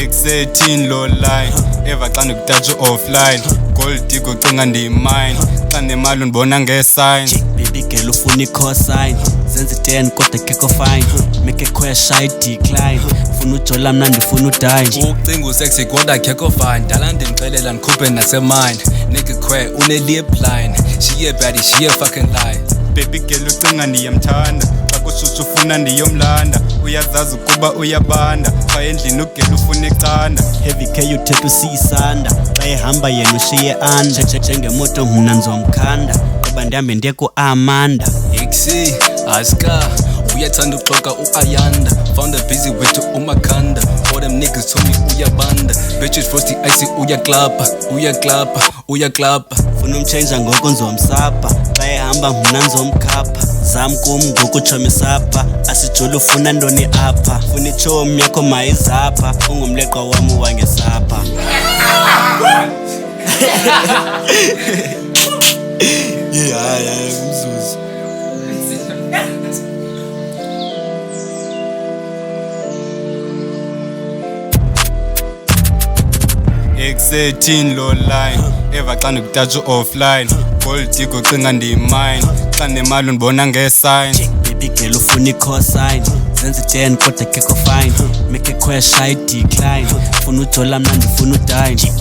Ex-18 low line eva xa ndikutatsha offline gold digger ucinga ndiyimine xa nemali undibona ngesign baby girl ufuna i-cosign zenza 10 kodwa kekho fine make a question I decline ufuna ujola mna ndifuna udine ucinga usexy kodwa kekho fine dala ndimxelela ndikhuphe nasemine nekekwe une-lip line shiye badi shiye fucking lie baby girl ucinga ndiyamthanda xa kushushu ufuna ndiyomlanda uyazazi ukuba uyabanda xa endlini ugel ufuna icanda heavy k uthetha usiyisanda xa ehamba yena ushiye anda njengemoto mna nzomkhanda qoba ndihambe ndiye ku-amanda iksi aska uyathanda uxoka u-ayanda found a busy wethu umakhanda all them niggas told me uyabanda bitches frosty icy uyaklapha funa umtshenja ngoko nzomsapha xa ehamba mna nzomkhapha zam kum ngoku tshomisapha asijule ufuna ntoni apha funa itshomi yakho mayizapha ungumleqa wam wangesapha umzuzu Ex-18 low line eva xa ndikutatsha offline gold digger ucinga ndiyimine xa nemali undibona ngesign baby girl ufuna i-cosign zenza 10 kodwa kekho fine make a question I decline funa ujola mna ndifuna udine